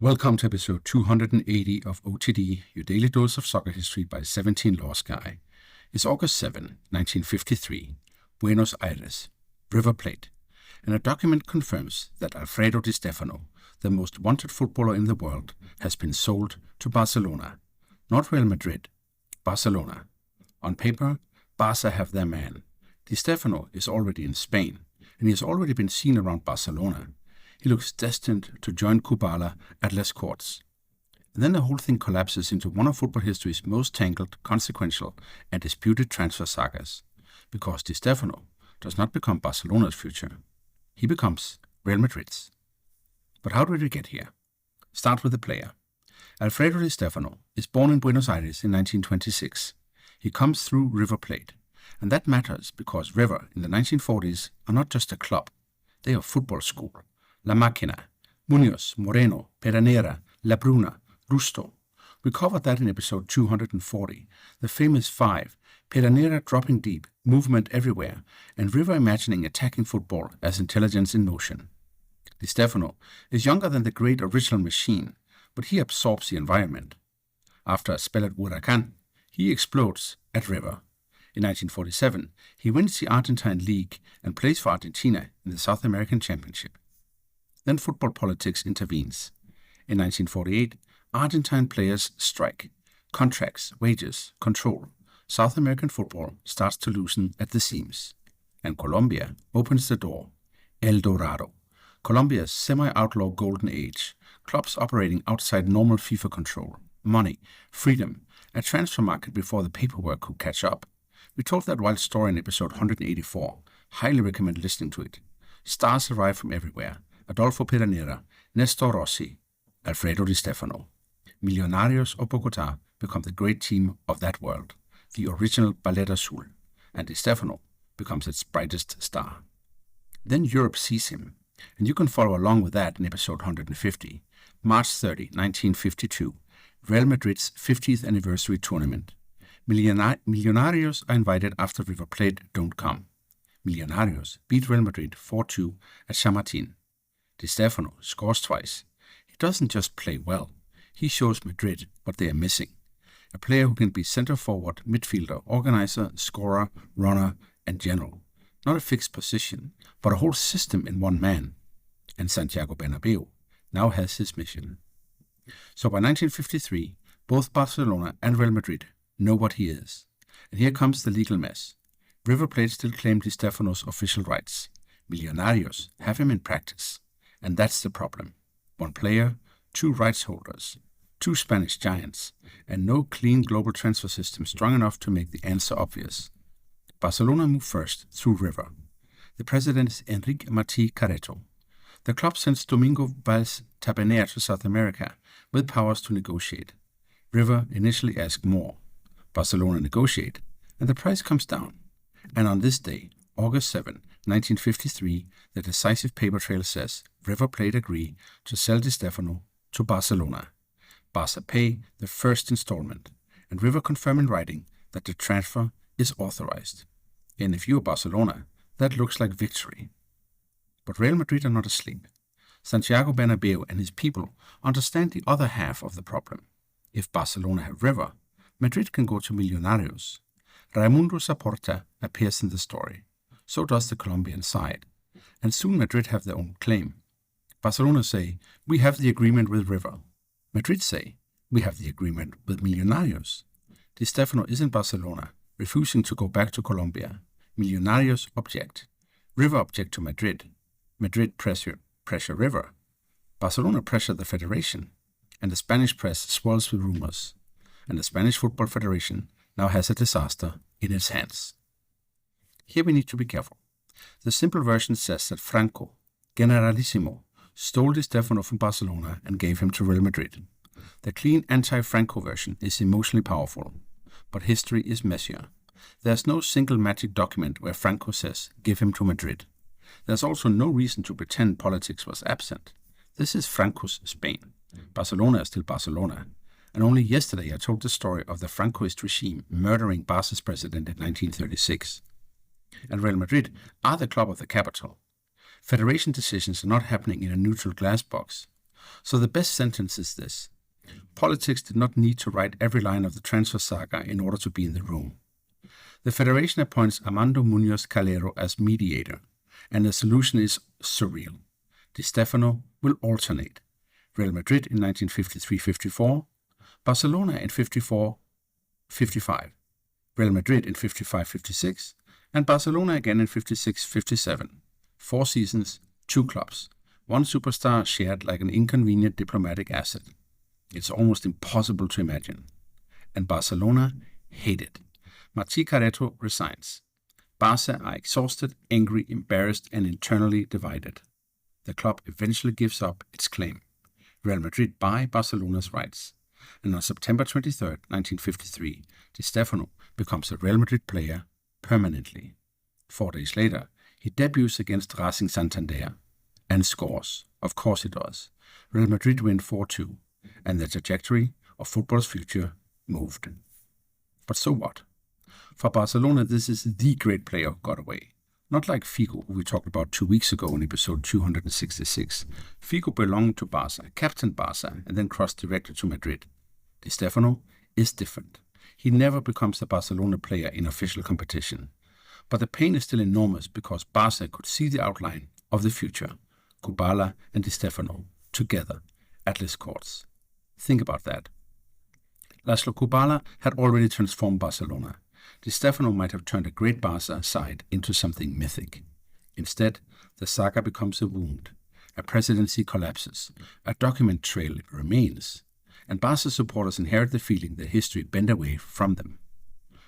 Welcome to episode 280 of OTD, your daily dose of soccer history by 17 Lost Guy. It's August 7, 1953, Buenos Aires, River Plate, and a document confirms that Alfredo Di Stéfano, the most wanted footballer in the world, has been sold to Barcelona. Not Real Madrid, Barcelona. On paper, Barca have their man. Di Stéfano is already in Spain, and he has already been seen around Barcelona. He looks destined to join Kubala at Les Corts. And then the whole thing collapses into one of football history's most tangled, consequential, and disputed transfer sagas. Because Di Stéfano does not become Barcelona's future. He becomes Real Madrid's. But how did we get here? Start with the player. Alfredo Di Stéfano is born in Buenos Aires in 1926. He comes through River Plate. And that matters because River in the 1940s are not just a club. They are a football school. La Máquina, Muñoz, Moreno, Pedernera, La Bruna, Rusto. We covered that in episode 240, the famous five, Pedernera dropping deep, movement everywhere, and River imagining attacking football as intelligence in motion. Di Stéfano is younger than the great original machine, but he absorbs the environment. After a spell at Huracan, he explodes at River. In 1947, he wins the Argentine League and plays for Argentina in the South American Championship. Then football politics intervenes. In 1948, Argentine players strike. Contracts, wages, control. South American football starts to loosen at the seams. And Colombia opens the door. El Dorado. Colombia's semi-outlaw golden age. Clubs operating outside normal FIFA control. Money, freedom, a transfer market before the paperwork could catch up. We told that wild story in episode 184. Highly recommend listening to it. Stars arrive from everywhere. Adolfo Pedernera, Nestor Rossi, Alfredo Di Stéfano. Millonarios of Bogotá become the great team of that world, the original Ballet Azul, and Di Stéfano becomes its brightest star. Then Europe sees him, and you can follow along with that in episode 150, March 30, 1952, Real Madrid's 50th anniversary tournament. Millonarios are invited after River Plate don't come. Millonarios beat Real Madrid 4-2 at Chamartín. Di Stéfano scores twice. He doesn't just play well. He shows Madrid what they are missing. A player who can be center forward, midfielder, organizer, scorer, runner, and general. Not a fixed position, but a whole system in one man. And Santiago Bernabéu now has his mission. So by 1953, both Barcelona and Real Madrid know what he is. And here comes the legal mess. River Plate still claim Di Stéfano's official rights. Millonarios have him in practice. And that's the problem. One player, two rights holders, two Spanish giants, and no clean global transfer system strong enough to make the answer obvious. Barcelona move first through River. The president is Enric Martí Carreto. The club sends Domingo Valls Taberner to South America with powers to negotiate. River initially asks more. Barcelona negotiate, and the price comes down. And on this day, August 7, 1953, the decisive paper trail says River Plate agree to sell Di Stéfano to Barcelona. Barca pay the first installment, and River confirm in writing that the transfer is authorized. And if you're Barcelona, that looks like victory. But Real Madrid are not asleep. Santiago Bernabéu and his people understand the other half of the problem. If Barcelona have River, Madrid can go to Millonarios. Raimundo Saporta appears in the story. So does the Colombian side. And soon Madrid have their own claim. Barcelona say, we have the agreement with River. Madrid say, we have the agreement with Millonarios. Di Stéfano is in Barcelona, refusing to go back to Colombia. Millonarios object. River object to Madrid. Madrid pressure River. Barcelona pressure the federation. And the Spanish press swells with rumors. And the Spanish Football Federation now has a disaster in its hands. Here we need to be careful. The simple version says that Franco, Generalissimo, stole Di Stéfano from Barcelona and gave him to Real Madrid. The clean anti-Franco version is emotionally powerful, but history is messier. There's no single magic document where Franco says, give him to Madrid. There's also no reason to pretend politics was absent. This is Franco's Spain. Barcelona is still Barcelona. And only yesterday I told the story of the Francoist regime murdering Barca's president in 1936. And Real Madrid are the club of the capital. Federation decisions are not happening in a neutral glass box. So the best sentence is this: politics did not need to write every line of the transfer saga in order to be in the room. The Federation appoints Armando Munoz Calero as mediator, and the solution is surreal. Di Stéfano will alternate. Real Madrid in 1953-54, Barcelona in 54-55, Real Madrid in 55-56, and Barcelona again in 56-57. 4 seasons, 2 clubs, 1 superstar shared like an inconvenient diplomatic asset. It's almost impossible to imagine. And Barcelona hate it. Martí Carreto resigns. Barca are exhausted, angry, embarrassed, and internally divided. The club eventually gives up its claim. Real Madrid buy Barcelona's rights. And on September 23, 1953, Di Stéfano becomes a Real Madrid player permanently. 4 days later, he debuts against Racing Santander and scores. Of course he does. Real Madrid win 4-2, and the trajectory of football's future moved. But so what? For Barcelona, this is the great player who got away. Not like Figo, who we talked about 2 weeks ago in episode 266. Figo belonged to Barca, captained Barca, and then crossed directly to Madrid. Di Stéfano is different. He never becomes a Barcelona player in official competition. But the pain is still enormous because Barca could see the outline of the future. Kubala and Di Stéfano together at Les Corts. Think about that. Laszlo Kubala had already transformed Barcelona. Di Stéfano might have turned a great Barca side into something mythic. Instead, the saga becomes a wound. A presidency collapses. A document trail remains. And Barca supporters inherit the feeling that history bent away from them.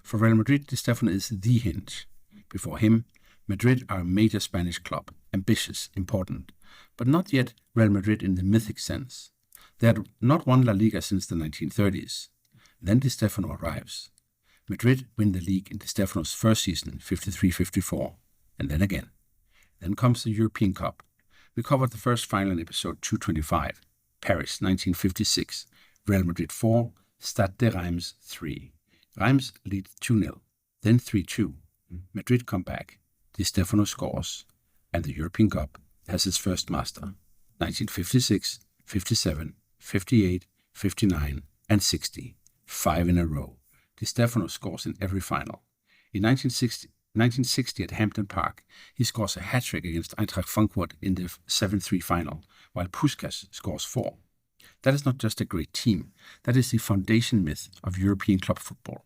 For Real Madrid, Di Stéfano is the hinge. Before him, Madrid are a major Spanish club, ambitious, important, but not yet Real Madrid in the mythic sense. They had not won La Liga since the 1930s. Then Di Stéfano arrives. Madrid win the league in Di Stéfano's first season, 53-54, and then again. Then comes the European Cup. We covered the first final in episode 225, Paris, 1956, Real Madrid 4, Stade de Reims 3. Reims lead 2-0, then 3-2. Madrid come back. Di Stéfano scores, and the European Cup has its first master. 1956, 57, 58, 59, and 60. 5 in a row. Di Stéfano scores in every final. In 1960 at Hampden Park, he scores a hat-trick against Eintracht Frankfurt in the 7-3 final, while Puskás scores 4. That is not just a great team, that is the foundation myth of European club football.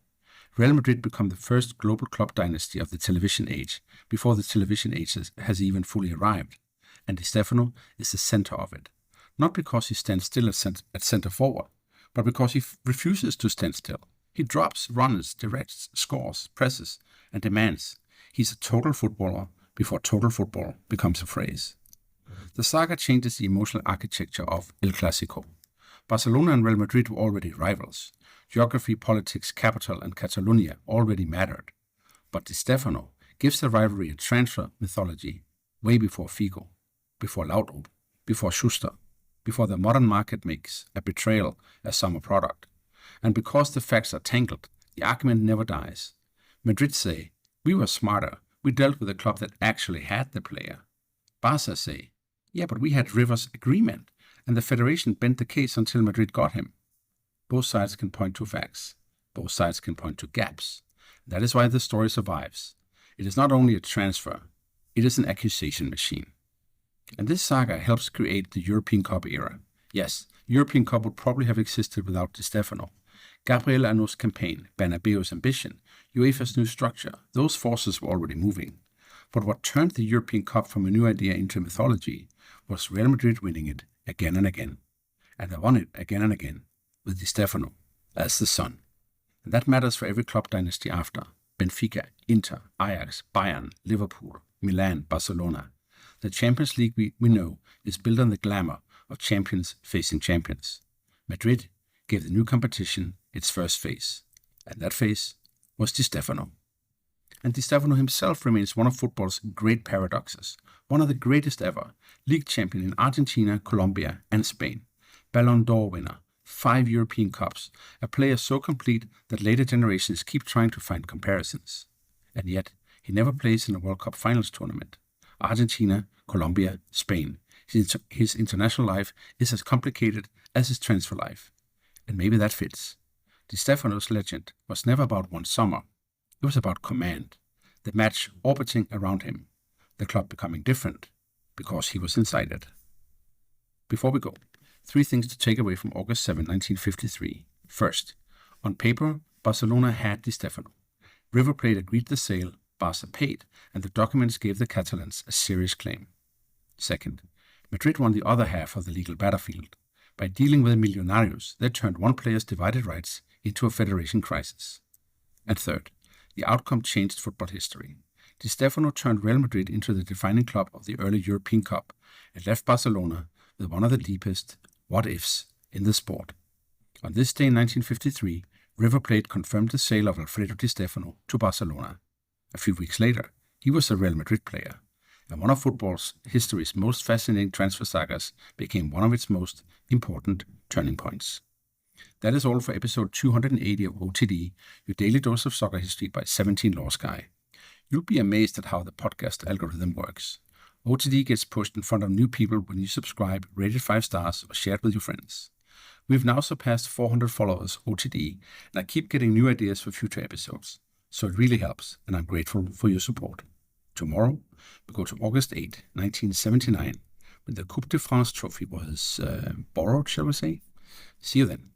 Real Madrid become the first global club dynasty of the television age, before the television age has even fully arrived, and Di Stéfano is the center of it. Not because he stands still at center forward, but because he refuses to stand still. He drops, runs, directs, scores, presses, and demands. He's a total footballer before total football becomes a phrase. The saga changes the emotional architecture of El Clásico. Barcelona and Real Madrid were already rivals. Geography, politics, capital, and Catalonia already mattered. But Di Stéfano gives the rivalry a transfer mythology way before Figo, before Laudrup, before Schuster, before the modern market makes a betrayal a summer product. And because the facts are tangled, the argument never dies. Madrid say, we were smarter, we dealt with a club that actually had the player. Barca say, yeah, but we had Rivers' agreement, and the Federation bent the case until Madrid got him. Both sides can point to facts. Both sides can point to gaps. That is why the story survives. It is not only a transfer, it is an accusation machine. And this saga helps create the European Cup era. Yes, European Cup would probably have existed without Di Stéfano. Gabriel Arnault's campaign, Bernabeu's ambition, UEFA's new structure, those forces were already moving. But what turned the European Cup from a new idea into mythology was Real Madrid winning it again and again. And they won it again and again, with Di Stéfano as the sun. And that matters for every club dynasty after. Benfica, Inter, Ajax, Bayern, Liverpool, Milan, Barcelona. The Champions League we know is built on the glamour of champions facing champions. Madrid gave the new competition its first face, and that face was Di Stéfano. And Di Stéfano himself remains one of football's great paradoxes, one of the greatest ever, league champion in Argentina, Colombia, and Spain, Ballon d'Or winner, 5 European Cups, a player so complete that later generations keep trying to find comparisons. And yet, he never plays in a World Cup finals tournament. Argentina, Colombia, Spain. His international life is as complicated as his transfer life. And maybe that fits. Di Stéfano's legend was never about one summer. It was about command, the match orbiting around him, the club becoming different because he was inside it. Before we go, 3 things to take away from August 7, 1953. First, on paper, Barcelona had Di Stéfano. River Plate agreed the sale, Barca paid, and the documents gave the Catalans a serious claim. Second, Madrid won the other half of the legal battlefield. By dealing with Millonarios, they turned one player's divided rights into a federation crisis. And third, the outcome changed football history. Di Stéfano turned Real Madrid into the defining club of the early European Cup and left Barcelona with one of the deepest what-ifs in the sport. On this day in 1953, River Plate confirmed the sale of Alfredo Di Stéfano to Barcelona. A few weeks later, he was a Real Madrid player, and one of football's history's most fascinating transfer sagas became one of its most important turning points. That is all for episode 280 of OTD, your daily dose of soccer history by 17 Lost Guy. You'll be amazed at how the podcast algorithm works. OTD gets pushed in front of new people when you subscribe, rate it 5 stars, or share it with your friends. We've now surpassed 400 followers OTD, and I keep getting new ideas for future episodes. So it really helps, and I'm grateful for your support. Tomorrow, we go to August 8, 1979, when the Coupe de France trophy was borrowed, shall we say? See you then.